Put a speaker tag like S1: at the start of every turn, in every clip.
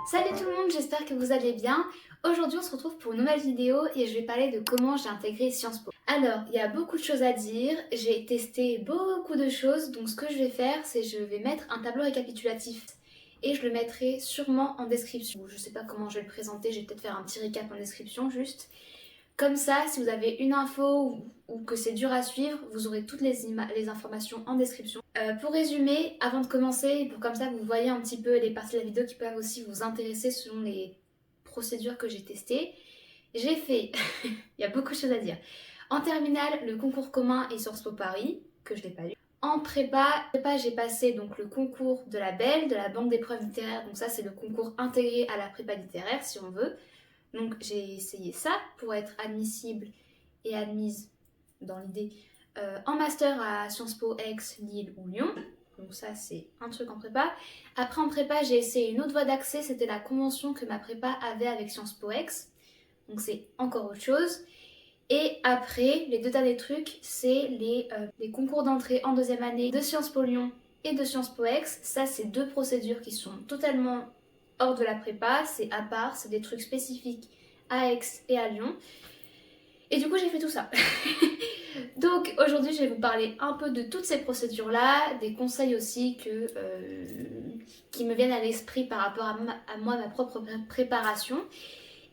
S1: Salut tout le monde, j'espère que vous allez bien. Aujourd'hui on se retrouve pour une nouvelle vidéo et je vais parler de comment j'ai intégré Sciences Po. Alors, il y a beaucoup de choses à dire, j'ai testé beaucoup de choses, donc ce que je vais faire c'est je vais mettre un tableau récapitulatif et je le mettrai sûrement en description. Je sais pas comment je vais le présenter, je vais peut-être faire un petit récap en description juste. Comme ça, si vous avez une info ou que c'est dur à suivre, vous aurez toutes les informations en description. Pour résumer, avant de commencer, pour comme ça vous voyez un petit peu les parties de la vidéo qui peuvent aussi vous intéresser selon les procédures que j'ai testées, j'ai fait, il y a beaucoup de choses à dire. En terminale, le concours commun et Sciences Po Paris, que je n'ai pas eu. En prépa, j'ai passé donc le concours de la BEL, de la Banque d'épreuves littéraires, donc ça c'est le concours intégré à la prépa littéraire si on veut. Donc j'ai essayé ça pour être admissible et admise dans l'idée en master à Sciences Po Aix, Lille ou Lyon. Donc ça c'est un truc en prépa. Après en prépa j'ai essayé une autre voie d'accès, c'était la convention que ma prépa avait avec Sciences Po Aix. Donc c'est encore autre chose. Et après, les deux derniers trucs, c'est les concours d'entrée en deuxième année de Sciences Po Lyon et de Sciences Po Aix. Ça c'est deux procédures qui sont totalement hors de la prépa, c'est à part, c'est des trucs spécifiques à Aix et à Lyon. Et du coup j'ai fait tout ça. Donc aujourd'hui je vais vous parler un peu de toutes ces procédures-là, des conseils aussi qui me viennent à l'esprit par rapport à moi, ma propre préparation.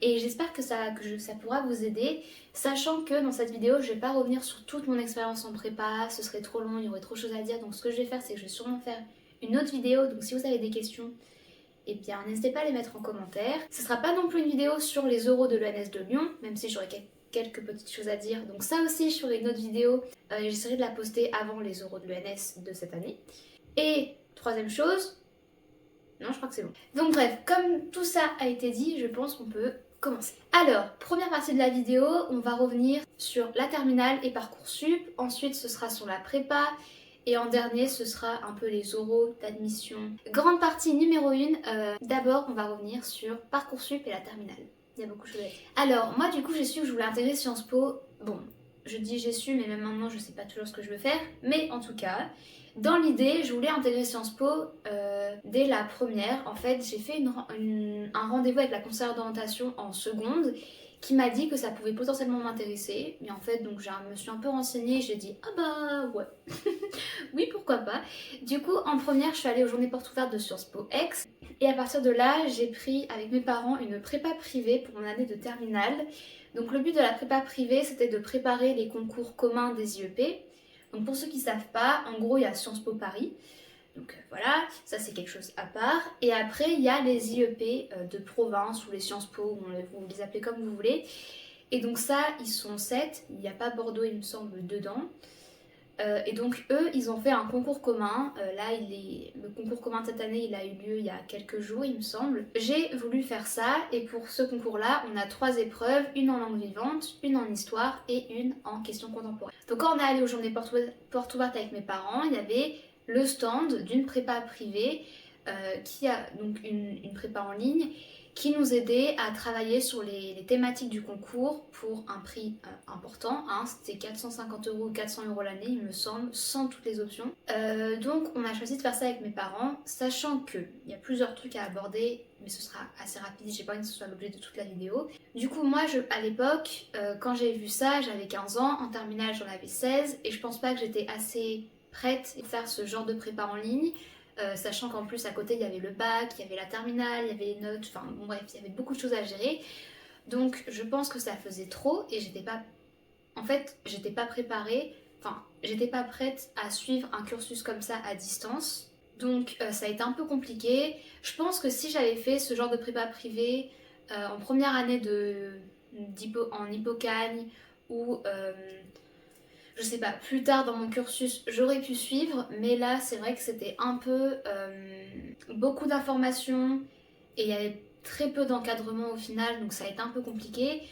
S1: Et j'espère que ça pourra vous aider, sachant que dans cette vidéo je vais pas revenir sur toute mon expérience en prépa, ce serait trop long, il y aurait trop de choses à dire. Donc ce que je vais faire c'est que je vais sûrement faire une autre vidéo, donc si vous avez des questions, eh bien n'hésitez pas à les mettre en commentaire. Ce sera pas non plus une vidéo sur les oraux de l'ENS de Lyon, même si j'aurai quelques petites choses à dire. Donc ça aussi je ferai une autre vidéo, j'essaierai de la poster avant les oraux de l'ENS de cette année. Et troisième chose, non je crois que c'est bon. Donc bref, comme tout ça a été dit, je pense qu'on peut commencer. Alors, première partie de la vidéo, on va revenir sur la terminale et Parcoursup. Ensuite ce sera sur la prépa. Et en dernier, ce sera un peu les oraux d'admission. Grande partie numéro 1, d'abord on va revenir sur Parcoursup et la terminale. Il y a beaucoup de choses à dire. Alors, moi du coup j'ai su que je voulais intégrer Sciences Po. Bon, je dis j'ai su, mais même maintenant je sais pas toujours ce que je veux faire. Mais en tout cas, dans l'idée, je voulais intégrer Sciences Po dès la première. En fait, j'ai fait un rendez-vous avec la conseillère d'orientation en seconde qui m'a dit que ça pouvait potentiellement m'intéresser. Mais en fait, donc je me suis un peu renseignée et j'ai dit ah bah ouais, oui pourquoi pas. Du coup, en première, je suis allée aux journées portes ouvertes de Sciences Po Aix. Et à partir de là, j'ai pris avec mes parents une prépa privée pour mon année de terminale. Donc le but de la prépa privée, c'était de préparer les concours communs des IEP. Donc pour ceux qui ne savent pas, en gros, il y a Sciences Po Paris. Donc voilà, ça c'est quelque chose à part. Et après, il y a les IEP de province ou les Sciences Po, vous les appelez comme vous voulez. Et donc ça, ils sont 7. Il n'y a pas Bordeaux, il me semble, dedans. Et donc eux, ils ont fait un concours commun. Le concours commun de cette année, il a eu lieu il y a quelques jours, il me semble. J'ai voulu faire ça et pour ce concours-là, on a 3 épreuves, une en langue vivante, une en histoire et une en questions contemporaines. Donc quand on est allé aux journées portes ouvertes avec mes parents, il y avait le stand d'une prépa privée qui a donc une prépa en ligne qui nous aidait à travailler sur les thématiques du concours pour un prix important, hein, c'était 450 € ou 400 € l'année il me semble, sans toutes les options. Donc on a choisi de faire ça avec mes parents, sachant qu'il y a plusieurs trucs à aborder, mais ce sera assez rapide, j'ai pas envie que ce soit l'objet de toute la vidéo. Du coup moi à l'époque, quand j'ai vu ça, j'avais 15 ans, en terminale j'en avais 16, et je pense pas que j'étais assez prête à faire ce genre de prépa en ligne. Sachant qu'en plus à côté il y avait le bac, il y avait la terminale, il y avait les notes, enfin bon bref, il y avait beaucoup de choses à gérer. Donc je pense que ça faisait trop et j'étais pas préparée, enfin j'étais pas prête à suivre un cursus comme ça à distance. Donc ça a été un peu compliqué. Je pense que si j'avais fait ce genre de prépa privée en première année en Hippocagne ou je sais pas, plus tard dans mon cursus, j'aurais pu suivre, mais là, c'est vrai que c'était un peu beaucoup d'informations et il y avait très peu d'encadrement au final, donc ça a été un peu compliqué.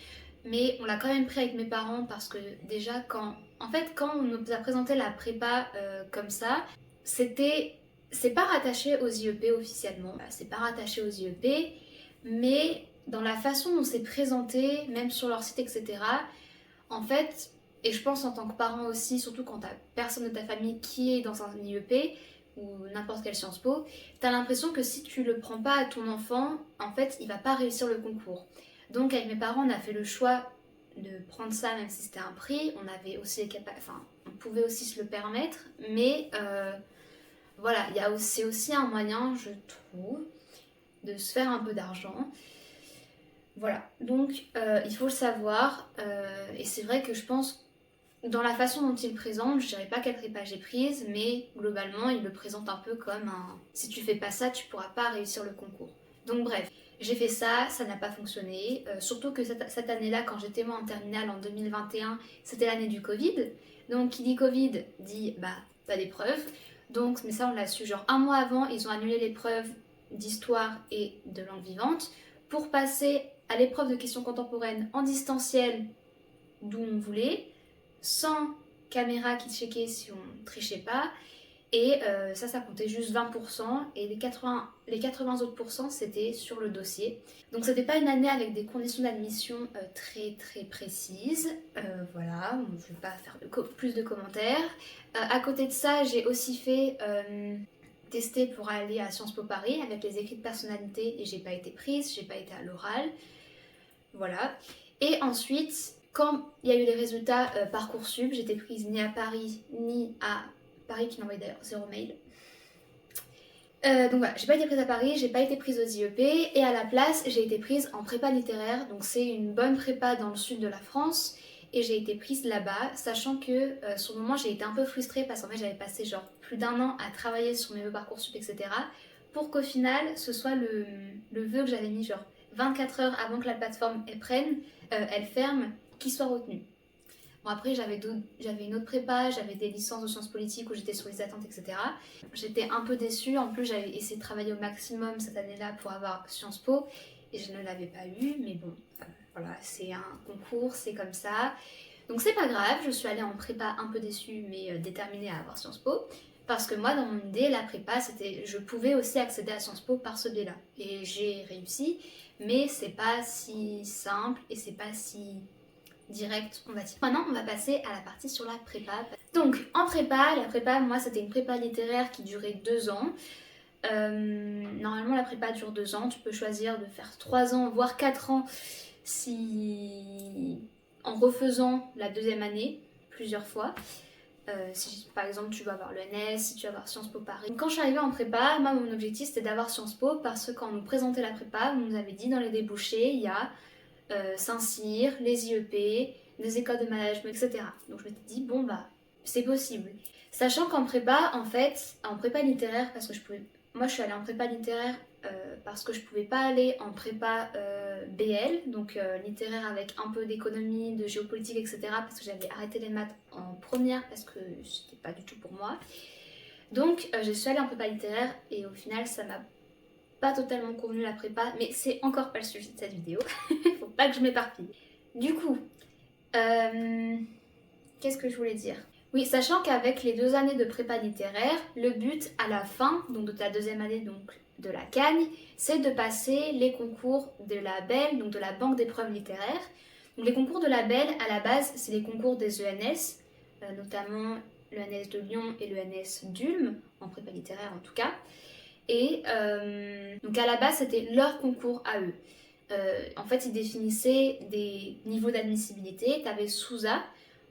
S1: Mais on l'a quand même pris avec mes parents parce que déjà, quand on nous a présenté la prépa comme ça, c'est pas rattaché aux IEP officiellement, c'est pas rattaché aux IEP, mais dans la façon dont c'est présenté, même sur leur site, etc., en fait, et je pense en tant que parent aussi, surtout quand t'as personne de ta famille qui est dans un IEP, ou n'importe quelle Sciences Po, t'as l'impression que si tu le prends pas à ton enfant, en fait, il va pas réussir le concours. Donc avec mes parents, on a fait le choix de prendre ça, même si c'était un prix. On avait aussi on pouvait aussi se le permettre, mais voilà, c'est aussi un moyen, je trouve, de se faire un peu d'argent. Voilà, donc il faut le savoir, et c'est vrai que je pense, dans la façon dont il le présente, je dirais pas quelle prépa j'ai prise, mais globalement il le présente un peu comme un si tu fais pas ça, tu pourras pas réussir le concours. Donc bref, j'ai fait ça, ça n'a pas fonctionné, surtout que cette année-là, quand j'étais moi en terminale en 2021, c'était l'année du Covid, donc qui dit Covid dit bah pas d'épreuves, donc mais ça on l'a su genre un mois avant, ils ont annulé l'épreuve d'histoire et de langue vivante pour passer à l'épreuve de questions contemporaines en distanciel d'où on voulait, sans caméra qui checkait si on trichait pas, et ça comptait juste 20%, et les 80 autres pourcents c'était sur le dossier. Donc c'était pas une année avec des conditions d'admission très très précises, voilà, je vais pas faire plus de commentaires. À côté de ça, j'ai aussi fait tester pour aller à Sciences Po Paris avec les écrits de personnalité, et j'ai pas été prise, j'ai pas été à l'oral. Voilà. Et ensuite, quand il y a eu les résultats Parcoursup, j'étais prise ni à Paris, ni à Paris qui m'envoyait d'ailleurs 0 mail. Donc voilà, j'ai pas été prise à Paris, j'ai pas été prise aux IEP, et à la place, j'ai été prise en prépa littéraire, donc c'est une bonne prépa dans le sud de la France, et j'ai été prise là-bas, sachant que sur le moment, j'ai été un peu frustrée parce qu'en fait, j'avais passé genre plus d'1 an à travailler sur mes vœux Parcoursup, etc., pour qu'au final, ce soit le vœu que j'avais mis genre 24 heures avant que la plateforme elle ferme, qui soit retenu. Bon, après, j'avais une autre prépa, j'avais des licences de sciences politiques où j'étais sur les attentes, etc. J'étais un peu déçue, en plus j'avais essayé de travailler au maximum cette année-là pour avoir Sciences Po, et je ne l'avais pas eu, mais bon, voilà, c'est un concours, c'est comme ça. Donc c'est pas grave, je suis allée en prépa un peu déçue, mais déterminée à avoir Sciences Po. Parce que moi, dans mon idée, la prépa, je pouvais aussi accéder à Sciences Po par ce biais-là. Et j'ai réussi, mais c'est pas si simple et c'est pas si direct, on va dire. Maintenant, on va passer à la partie sur la prépa. Donc, en prépa, la prépa, moi, c'était une prépa littéraire qui durait 2 ans. Normalement, la prépa dure 2 ans. Tu peux choisir de faire 3 ans, voire 4 ans, en refaisant la deuxième année plusieurs fois. Si par exemple tu vas avoir l'ENS, si tu vas avoir Sciences Po Paris. Quand je suis arrivée en prépa, moi mon objectif c'était d'avoir Sciences Po parce que quand on nous présentait la prépa, on nous avait dit dans les débouchés, il y a Saint-Cyr, les IEP, des écoles de management, etc. Donc je m'étais dit, bon bah c'est possible. Sachant qu'en prépa, en fait, en prépa littéraire, parce que moi je suis allée en prépa littéraire parce que je pouvais pas aller en prépa BL, donc littéraire avec un peu d'économie, de géopolitique, etc. parce que j'avais arrêté les maths en première parce que c'était pas du tout pour moi. Donc je suis allée en prépa littéraire et au final ça m'a pas totalement convenu la prépa, mais c'est encore pas le sujet de cette vidéo. Faut pas que je m'éparpille. Du coup, qu'est-ce que je voulais dire ? Oui, sachant qu'avec les 2 années de prépa littéraire, le but à la fin, donc de ta deuxième année, donc de la Cagne, c'est de passer les concours de la BEL, donc de la Banque d'épreuves littéraires. Donc les concours de la BEL, à la base, c'est les concours des ENS, notamment l'ENS de Lyon et l'ENS d'Ulm, en prépa littéraire en tout cas. Et donc à la base, c'était leur concours à eux. En fait, ils définissaient des niveaux d'admissibilité. Tu avais SOUSA.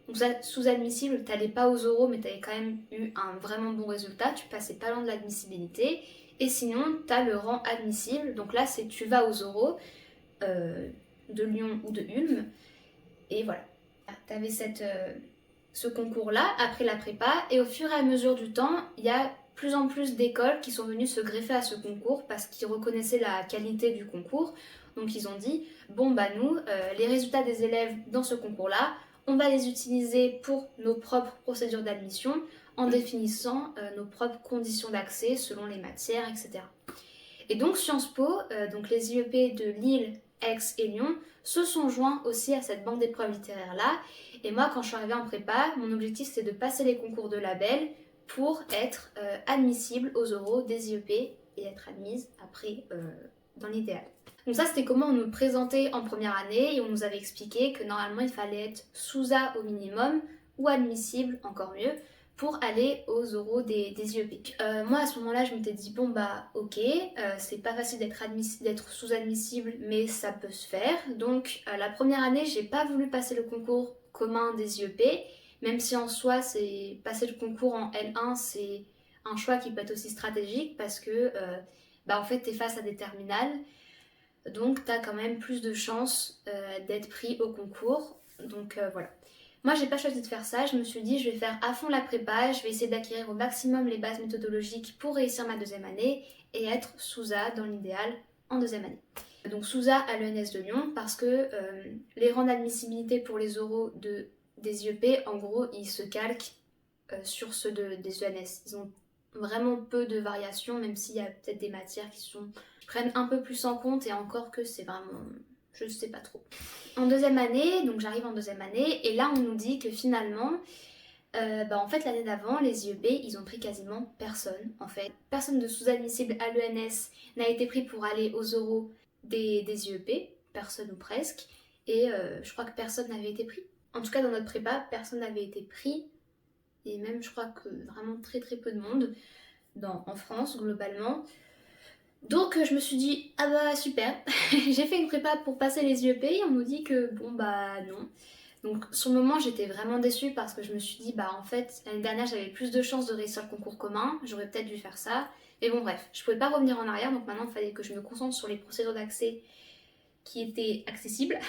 S1: Donc sous-admissible, tu n'allais pas aux oraux, mais tu avais quand même eu un vraiment bon résultat. Tu passais pas loin de l'admissibilité. Et sinon, tu as le rang admissible. Donc là, c'est tu vas aux oraux de Lyon ou de Ulm. Et voilà. Tu avais ce concours-là après la prépa. Et au fur et à mesure du temps, il y a plus en plus d'écoles qui sont venues se greffer à ce concours parce qu'ils reconnaissaient la qualité du concours. Donc ils ont dit, bon bah nous, les résultats des élèves dans ce concours-là, on va les utiliser pour nos propres procédures d'admission en définissant nos propres conditions d'accès selon les matières, etc. Et donc Sciences Po, donc les IEP de Lille, Aix et Lyon, se sont joints aussi à cette banque d'épreuves littéraires-là. Et moi, quand je suis arrivée en prépa, mon objectif c'était de passer les concours de label pour être admissible aux oraux des IEP et être admise après dans l'idéal. Donc ça c'était comment on nous présentait en première année et on nous avait expliqué que normalement il fallait être SOUSA au minimum ou admissible encore mieux pour aller aux oraux des IEP. Moi à ce moment-là je m'étais dit bon bah ok, c'est pas facile d'être sous-admissible mais ça peut se faire. Donc la première année j'ai pas voulu passer le concours commun des IEP, même si en soi c'est passer le concours en L1 c'est un choix qui peut être aussi stratégique parce que en fait t'es face à des terminales, donc t'as quand même plus de chances d'être pris au concours. Donc voilà. Moi, j'ai pas choisi de faire ça. Je me suis dit, je vais faire à fond la prépa, je vais essayer d'acquérir au maximum les bases méthodologiques pour réussir ma deuxième année et être sous-A dans l'idéal en deuxième année. Donc sous-A à l'ENS de Lyon parce que les rangs d'admissibilité pour les oraux des IEP, en gros, ils se calquent sur ceux des ENS. Ils ont vraiment peu de variations, même s'il y a peut-être des matières qui prennent un peu plus en compte et encore que c'est vraiment... je sais pas trop. En deuxième année, donc j'arrive en deuxième année, et là on nous dit que finalement, en fait l'année d'avant, les IEP, ils ont pris quasiment personne, en fait. Personne de sous-admissible à l'ENS n'a été pris pour aller aux oraux des IEP, personne ou presque, et je crois que personne n'avait été pris. En tout cas dans notre prépa, personne n'avait été pris, et même je crois que vraiment très très peu de monde en France globalement. Donc je me suis dit, ah bah super, j'ai fait une prépa pour passer les IEP et on nous dit que bon bah non. Donc sur le moment j'étais vraiment déçue parce que je me suis dit bah en fait l'année dernière j'avais plus de chances de réussir le concours commun, j'aurais peut-être dû faire ça. Mais bon bref, je pouvais pas revenir en arrière donc maintenant il fallait que je me concentre sur les procédures d'accès qui étaient accessibles.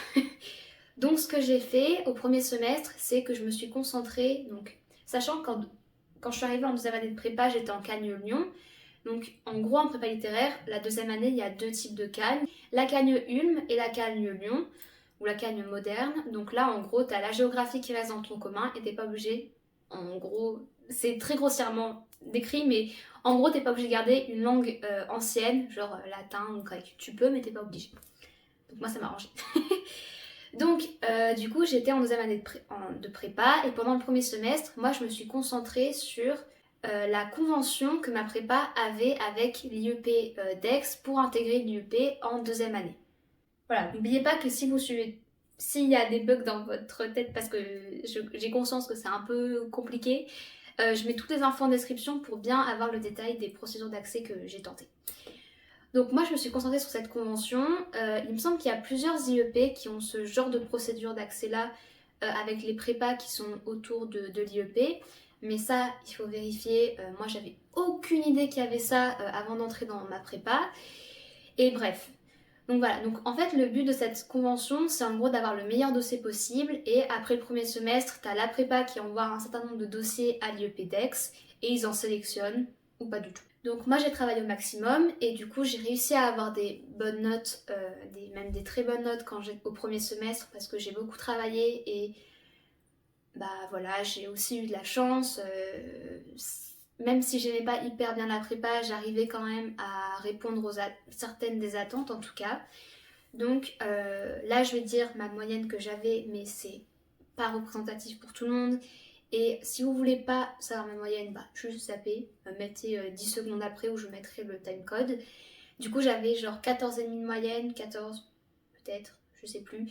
S1: Donc ce que j'ai fait au premier semestre c'est que je me suis concentrée, donc sachant que quand je suis arrivée en deuxième année de prépa j'étais en Cagne Lyon. Donc en gros en prépa littéraire, la deuxième année il y a deux types de Cagnes, la Cagne Ulm et la Cagne Lyon, ou la Cagne moderne. Donc là en gros t'as la géographie qui reste dans ton commun et t'es pas obligé, en gros, c'est très grossièrement décrit mais en gros t'es pas obligé de garder une langue ancienne, genre latin ou grec. Tu peux mais t'es pas obligé. Donc moi ça m'a arrangé. Donc du coup j'étais en deuxième année de prépa et pendant le premier semestre, moi je me suis concentrée sur la convention que ma prépa avait avec l'IEP d'Aix pour intégrer l'IEP en deuxième année. Voilà, n'oubliez pas que si vous suivez, s'il y a des bugs dans votre tête parce que j'ai conscience que c'est un peu compliqué, je mets toutes les infos en description pour bien avoir le détail des procédures d'accès que j'ai tentées. Donc moi je me suis concentrée sur cette convention. Il me semble qu'il y a plusieurs IEP qui ont ce genre de procédure d'accès là avec les prépas qui sont autour de l'IEP. Mais ça, il faut vérifier. Moi, j'avais aucune idée qu'il y avait ça avant d'entrer dans ma prépa. Et bref. Donc voilà. Donc en fait, le but de cette convention, c'est en gros d'avoir le meilleur dossier possible. Et après le premier semestre, t'as la prépa qui envoie un certain nombre de dossiers à l'IEP d'Aix. Et ils en sélectionnent ou pas du tout. Donc moi, j'ai travaillé au maximum. Et du coup, j'ai réussi à avoir des bonnes notes, même des très bonnes notes au premier semestre. Parce que j'ai beaucoup travaillé et... bah voilà, j'ai aussi eu de la chance, même si j'aimais pas hyper bien la prépa, j'arrivais quand même à répondre certaines des attentes en tout cas. Donc là je vais dire ma moyenne que j'avais, mais c'est pas représentatif pour tout le monde. Et si vous voulez pas savoir ma moyenne, bah juste zapper, mettez 10 secondes après où je mettrai le timecode. Du coup j'avais genre 14,5 de moyenne, 14 peut-être, je sais plus.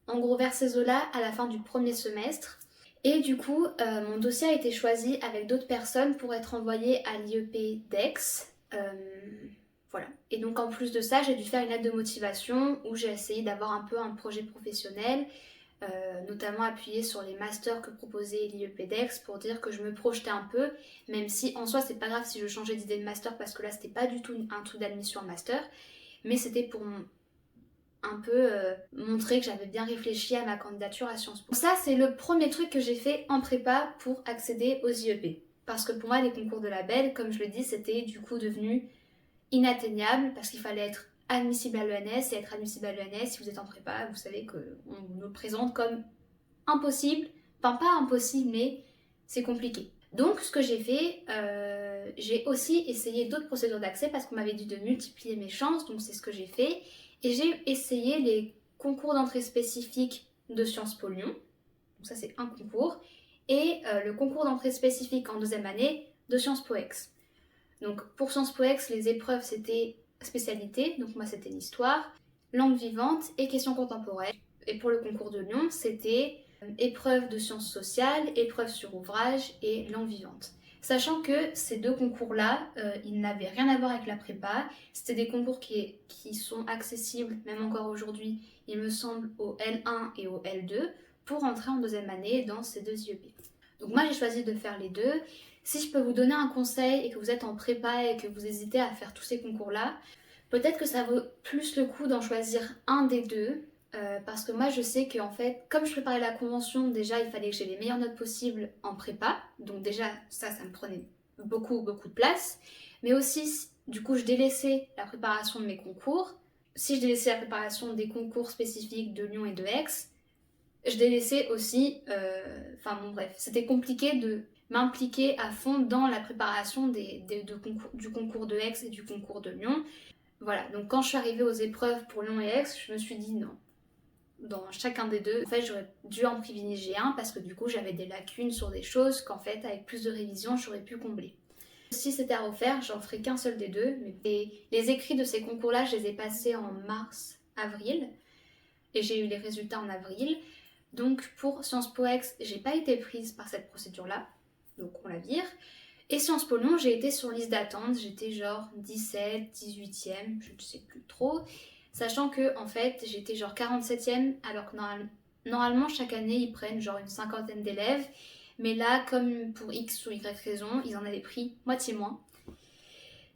S1: En gros vers ces eaux-là à la fin du premier semestre. Et du coup, mon dossier a été choisi avec d'autres personnes pour être envoyé à l'IEP d'Aix. Voilà. Et donc en plus de ça, j'ai dû faire une lettre de motivation où j'ai essayé d'avoir un peu un projet professionnel, notamment appuyé sur les masters que proposait l'IEP d'Aix pour dire que je me projetais un peu, même si en soi c'est pas grave si je changeais d'idée de master parce que là c'était pas du tout un truc d'admission en master, mais c'était pour un peu montrer que j'avais bien réfléchi à ma candidature à Sciences Po. Ça, c'est le premier truc que j'ai fait en prépa pour accéder aux IEP. Parce que pour moi, les concours de label, comme je le dis, c'était du coup devenu inatteignable parce qu'il fallait être admissible à l'ENS et être admissible à l'ENS, si vous êtes en prépa, vous savez qu'on nous le présente comme impossible. Enfin, pas impossible, mais c'est compliqué. Donc, ce que j'ai fait, j'ai aussi essayé d'autres procédures d'accès parce qu'on m'avait dit de multiplier mes chances, donc c'est ce que j'ai fait. Et j'ai essayé les concours d'entrée spécifiques de Sciences Po Lyon, donc ça c'est un concours, et le concours d'entrée spécifique en deuxième année de Sciences Po Aix. Donc pour Sciences Po Aix, les épreuves c'était spécialité, donc moi c'était l'histoire, langue vivante et questions contemporaines. Et pour le concours de Lyon, c'était épreuve de sciences sociales, épreuve sur ouvrage et langue vivante. Sachant que ces deux concours-là, ils n'avaient rien à voir avec la prépa. C'était des concours qui sont accessibles, même encore aujourd'hui, il me semble, au L1 et au L2, pour entrer en deuxième année dans ces deux IEP. Donc moi, j'ai choisi de faire les deux. Si je peux vous donner un conseil et que vous êtes en prépa et que vous hésitez à faire tous ces concours-là, peut-être que ça vaut plus le coup d'en choisir un des deux. Parce que moi je sais qu'en fait, comme je préparais la convention, déjà il fallait que j'ai les meilleures notes possibles en prépa. Donc déjà ça me prenait beaucoup de place. Mais aussi, du coup, je délaissais la préparation de mes concours. Si je délaissais la préparation des concours spécifiques de Lyon et de Aix, je délaissais aussi... Enfin bon bref, c'était compliqué de m'impliquer à fond dans la préparation du concours de Aix et du concours de Lyon. Voilà, donc quand je suis arrivée aux épreuves pour Lyon et Aix, je me suis dit non. Dans chacun des deux, en fait j'aurais dû en privilégier un parce que du coup j'avais des lacunes sur des choses qu'en fait avec plus de révision j'aurais pu combler. Si c'était à refaire, j'en ferais qu'un seul des deux, mais les écrits de ces concours-là, je les ai passés en mars, avril, et j'ai eu les résultats en avril. Donc pour Sciences Po Ex, j'ai pas été prise par cette procédure-là, donc on la vire. Et Sciences Po Lyon, j'ai été sur liste d'attente, j'étais genre 17, 18e, je ne sais plus trop. Sachant que en fait j'étais genre 47e alors que normalement chaque année ils prennent genre une cinquantaine d'élèves. Mais là comme pour X ou Y raison ils en avaient pris moitié moins.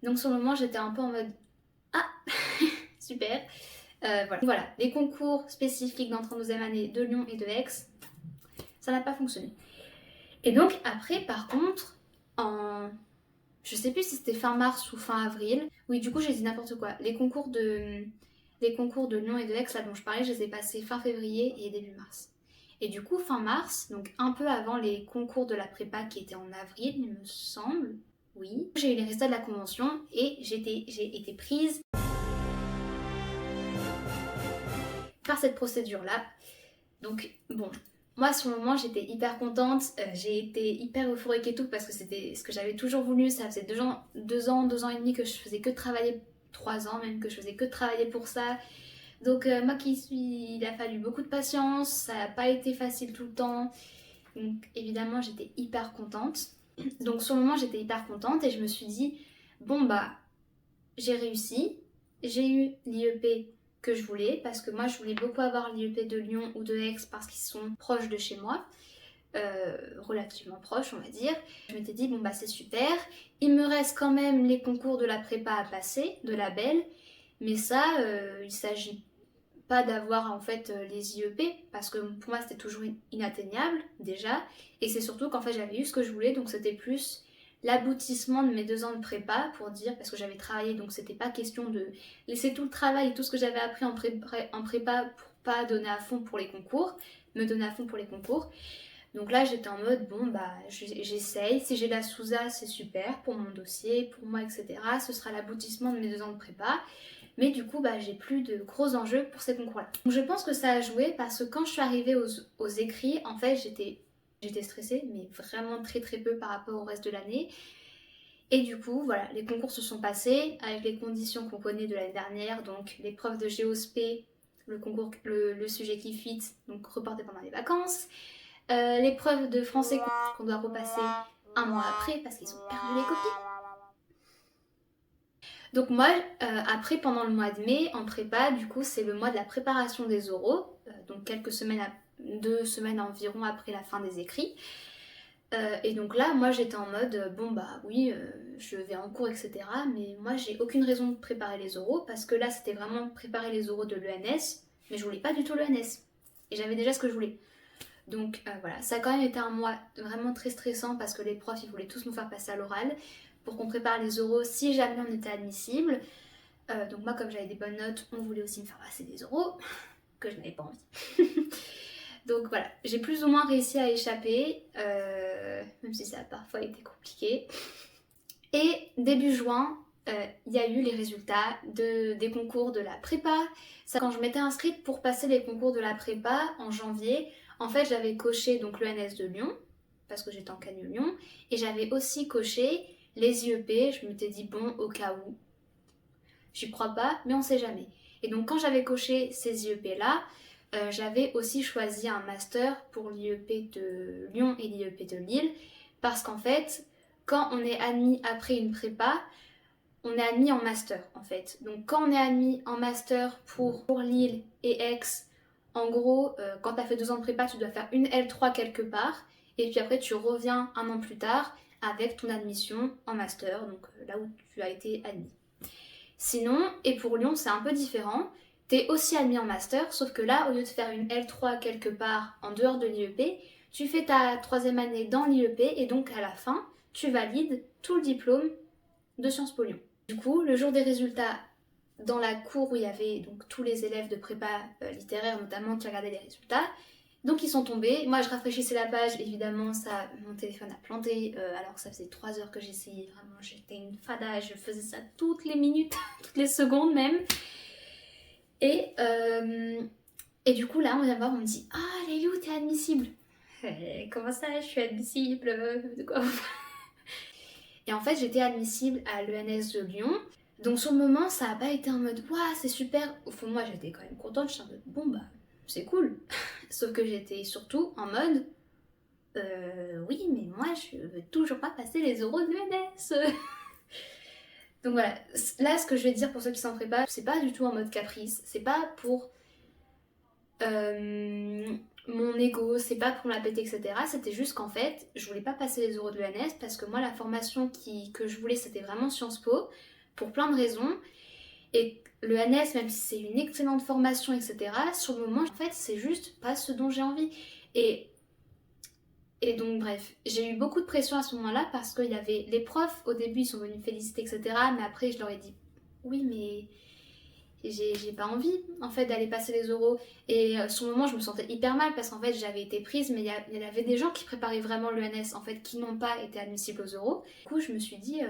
S1: Donc sur le moment j'étais un peu en mode ah super. Voilà, les concours spécifiques d'entrée en deuxième année de Lyon et de Aix, ça n'a pas fonctionné. Et donc après par contre je sais plus si c'était fin mars ou fin avril. Oui du coup j'ai dit n'importe quoi. Les concours de Lyon et de Aix là dont je parlais, je les ai passés fin février et début mars. Et du coup fin mars, donc un peu avant les concours de la prépa qui étaient en avril il me semble, oui, j'ai eu les résultats de la convention et j'ai été prise par cette procédure là. Donc bon, moi sur le moment j'étais hyper contente, j'ai été hyper euphorique et tout parce que c'était ce que j'avais toujours voulu. Ça faisait 2 ans et demi que je faisais que de travailler, 3 ans même que je faisais que de travailler pour ça. Donc moi qui suis, il a fallu beaucoup de patience, ça n'a pas été facile tout le temps. Donc évidemment j'étais hyper contente. Donc sur le moment j'étais hyper contente et je me suis dit bon bah j'ai réussi, j'ai eu l'IEP que je voulais parce que moi je voulais beaucoup avoir l'IEP de Lyon ou de Aix parce qu'ils sont proches de chez moi. Relativement proches on va dire. Je m'étais dit bon bah c'est super, il me reste quand même les concours de la prépa à passer, de la belle, mais ça il s'agit pas d'avoir en fait les IEP parce que pour moi c'était toujours inatteignable déjà, et c'est surtout qu'en fait j'avais eu ce que je voulais, donc c'était plus l'aboutissement de mes 2 ans de prépa pour dire, parce que j'avais travaillé donc c'était pas question de laisser tout le travail et tout ce que j'avais appris en prépa pour pas donner à fond pour les concours, me donner à fond pour les concours. Donc là j'étais en mode bon bah j'essaye, si j'ai la SUSA c'est super pour mon dossier, pour moi etc. Ce sera l'aboutissement de mes 2 ans de prépa. Mais du coup, bah, j'ai plus de gros enjeux pour ces concours-là. Donc je pense que ça a joué parce que quand je suis arrivée aux écrits, en fait, j'étais stressée, mais vraiment très très peu par rapport au reste de l'année. Et du coup, voilà, les concours se sont passés avec les conditions qu'on connaît de l'année dernière, donc l'épreuve de Géospé, le sujet qui fit, donc reporté pendant les vacances, l'épreuve de français qu'on doit repasser un mois après parce qu'ils ont perdu les copies. Donc moi, après, pendant le mois de mai, en prépa, du coup, c'est le mois de la préparation des oraux, donc 2 semaines environ après la fin des écrits. Et donc là, moi, j'étais en mode, bon bah oui, je vais en cours, etc. Mais moi, j'ai aucune raison de préparer les oraux, parce que là, c'était vraiment préparer les oraux de l'ENS, mais je voulais pas du tout l'ENS. Et j'avais déjà ce que je voulais. Donc voilà, ça a quand même été un mois vraiment très stressant, parce que les profs, ils voulaient tous nous faire passer à l'oral pour qu'on prépare les oraux si jamais on était admissible. Donc moi comme j'avais des bonnes notes, on voulait aussi me faire passer des oraux, que je n'avais pas envie. Donc voilà, j'ai plus ou moins réussi à échapper, même si ça a parfois été compliqué. Et début juin, il y a eu les résultats des concours de la prépa. Ça, quand je m'étais inscrite pour passer les concours de la prépa en janvier, en fait j'avais coché donc l'ENS de Lyon, parce que j'étais en Cagnes Lyon, et j'avais aussi coché les IEP. Je m'étais dit bon, au cas où, j'y crois pas, mais on sait jamais. Et donc quand j'avais coché ces IEP là, j'avais aussi choisi un master pour l'IEP de Lyon et l'IEP de Lille parce qu'en fait, quand on est admis après une prépa, on est admis en master en fait. Donc quand on est admis en master pour Lille et Aix, en gros, quand tu as fait 2 ans de prépa, tu dois faire une L3 quelque part et puis après tu reviens un an plus tard avec ton admission en master, donc là où tu as été admis. Sinon, et pour Lyon, c'est un peu différent. T'es aussi admis en master, sauf que là, au lieu de faire une L3 quelque part en dehors de l'IEP, tu fais ta 3e année dans l'IEP et donc à la fin, tu valides tout le diplôme de Sciences Po Lyon. Du coup, le jour des résultats, dans la cour où il y avait donc tous les élèves de prépa littéraire notamment qui regardaient les résultats, donc ils sont tombés. Moi je rafraîchissais la page, évidemment mon téléphone a planté alors que ça faisait 3 heures que j'essayais, vraiment j'étais une fada, je faisais ça toutes les minutes, toutes les secondes même. Et du coup là on vient voir, on me dit « Ah Léliou, t'es admissible !» Comment ça, je suis admissible de quoi? Et en fait j'étais admissible à l'ENS de Lyon. Donc sur le moment ça n'a pas été en mode « Waouh, c'est super !» Au fond moi j'étais quand même contente, je suis en mode « Bon bah c'est cool !» Sauf que j'étais surtout en mode oui, mais moi je veux toujours pas passer les oraux de l'ENS. Donc voilà, là ce que je vais dire pour ceux qui s'en préparent, c'est pas du tout en mode caprice, c'est pas pour mon ego, c'est pas pour me la péter, etc. C'était juste qu'en fait, je voulais pas passer les oraux de l'ENS parce que moi la formation que je voulais c'était vraiment Sciences Po, pour plein de raisons. Et le l'ENS, même si c'est une excellente formation, etc., sur le moment, en fait, c'est juste pas ce dont j'ai envie. Et donc bref, j'ai eu beaucoup de pression à ce moment-là parce qu'il y avait les profs, au début ils sont venus me féliciter, etc. Mais après je leur ai dit oui mais j'ai pas envie en fait d'aller passer les oraux. Et sur le moment je me sentais hyper mal parce qu'en fait j'avais été prise, mais il y avait des gens qui préparaient vraiment l'ENS en fait qui n'ont pas été admissibles aux oraux. Du coup je me suis dit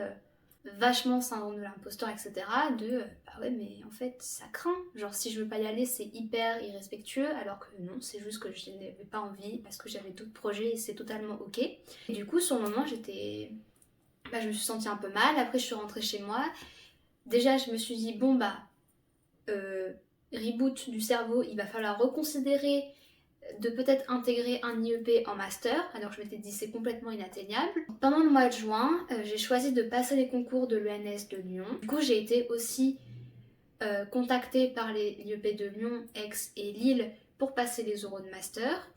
S1: vachement syndrome de l'imposteur, etc. Bah ouais mais en fait ça craint, genre si je veux pas y aller c'est hyper irrespectueux, alors que non, c'est juste que je n'avais pas envie parce que j'avais d'autres projets et c'est totalement ok. Et du coup sur le moment je me suis sentie un peu mal. Après je suis rentrée chez moi, déjà je me suis dit bon bah reboot du cerveau, il va falloir reconsidérer de peut-être intégrer un IEP en master, alors je m'étais dit c'est complètement inatteignable. Pendant le mois de juin, j'ai choisi de passer les concours de l'ENS de Lyon. Du coup j'ai été aussi contactée par les l'IEP de Lyon, Aix et Lille pour passer les oraux de master.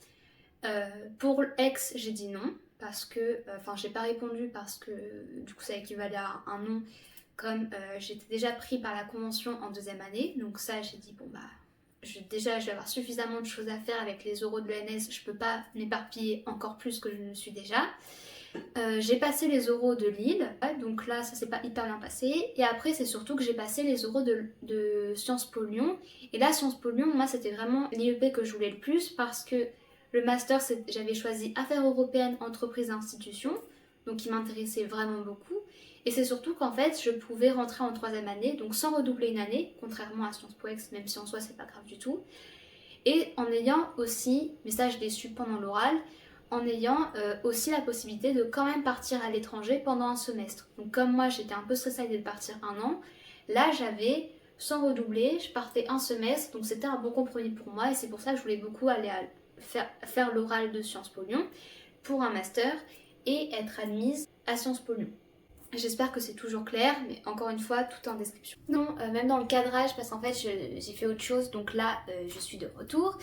S1: Pour Aix j'ai dit non, parce que, j'ai pas répondu parce que du coup ça équivalait à un non, comme j'étais déjà pris par la convention en 2e année, donc ça j'ai dit bon bah déjà je vais avoir suffisamment de choses à faire avec les oraux de l'ENS, je peux pas m'éparpiller encore plus que je ne le suis déjà. J'ai passé les oraux de Lille, donc là ça s'est pas hyper bien passé, et après c'est surtout que j'ai passé les oraux de Sciences Po Lyon, et là Sciences Po Lyon, moi c'était vraiment l'IEP que je voulais le plus parce que le master j'avais choisi Affaires européennes, entreprises et institutions, donc qui m'intéressait vraiment beaucoup. Et c'est surtout qu'en fait, je pouvais rentrer en 3e année, donc sans redoubler une année, contrairement à Sciences Po Ex, même si en soi c'est pas grave du tout. Et en ayant aussi, mais ça je l'ai su pendant l'oral, en ayant aussi la possibilité de quand même partir à l'étranger pendant un semestre. Donc comme moi j'étais un peu stressée à l'idée de partir un an, là j'avais, sans redoubler, je partais un semestre, donc c'était un bon compromis pour moi et c'est pour ça que je voulais beaucoup aller faire l'oral de Sciences Po Lyon pour un master et être admise à Sciences Po Lyon. J'espère que c'est toujours clair, mais encore une fois, tout est en description. Non, même dans le cadrage, parce qu'en fait j'ai fait autre chose, donc là je suis de retour.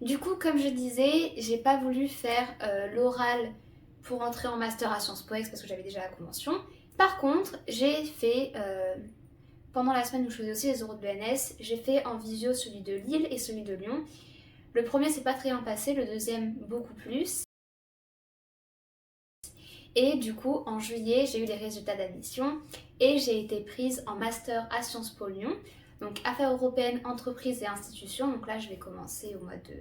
S1: Du coup, comme je disais, j'ai pas voulu faire l'oral pour entrer en master à Sciences Po Ex parce que j'avais déjà la convention. Par contre, j'ai fait, pendant la semaine où je faisais aussi les oraux de l'ENS, j'ai fait en visio celui de Lille et celui de Lyon. Le premier s'est pas très bien passé, le deuxième beaucoup plus. Et du coup, en juillet, j'ai eu les résultats d'admission et j'ai été prise en master à Sciences Po Lyon. Donc Affaires européennes, entreprises et institutions. Donc là, je vais commencer au mois de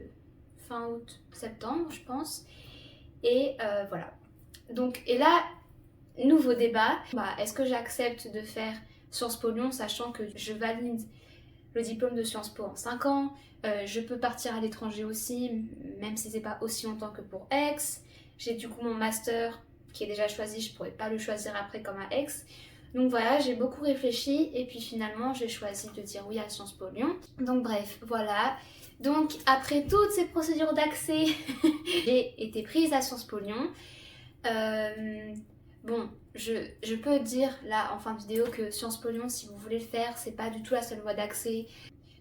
S1: fin août, septembre, je pense. Et voilà. Donc, et là, nouveau débat. Est-ce que j'accepte de faire Sciences Po Lyon, sachant que je valide le diplôme de Sciences Po en 5 ans. Je peux partir à l'étranger aussi, même si c'est pas aussi longtemps que pour Aix. J'ai du coup mon master qui est déjà choisi, je pourrais pas le choisir après comme à Aix. Donc voilà, j'ai beaucoup réfléchi et puis finalement j'ai choisi de dire oui à Sciences Po Lyon. Donc bref, voilà. Donc après toutes ces procédures d'accès, j'ai été prise à Sciences Po Lyon. Bon, je peux dire là en fin de vidéo que Sciences Po Lyon, si vous voulez le faire, c'est pas du tout la seule voie d'accès,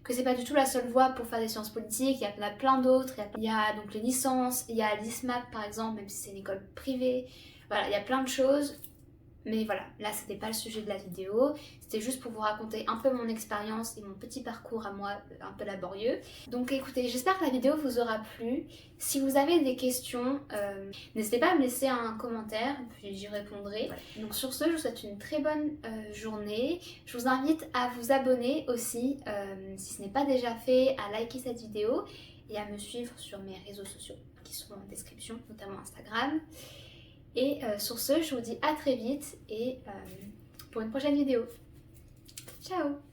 S1: que c'est pas du tout la seule voie pour faire des sciences politiques, il y en a plein d'autres, il y a donc les licences, il y a l'ISMAT par exemple, même si c'est une école privée, voilà, il y a plein de choses. Mais voilà, là c'était pas le sujet de la vidéo, c'était juste pour vous raconter un peu mon expérience et mon petit parcours à moi un peu laborieux. Donc écoutez, j'espère que la vidéo vous aura plu. Si vous avez des questions, n'hésitez pas à me laisser un commentaire, puis j'y répondrai. Voilà. Donc sur ce, je vous souhaite une très bonne journée. Je vous invite à vous abonner aussi, si ce n'est pas déjà fait, à liker cette vidéo et à me suivre sur mes réseaux sociaux qui sont en description, notamment Instagram. Et sur ce, je vous dis à très vite et pour une prochaine vidéo. Ciao!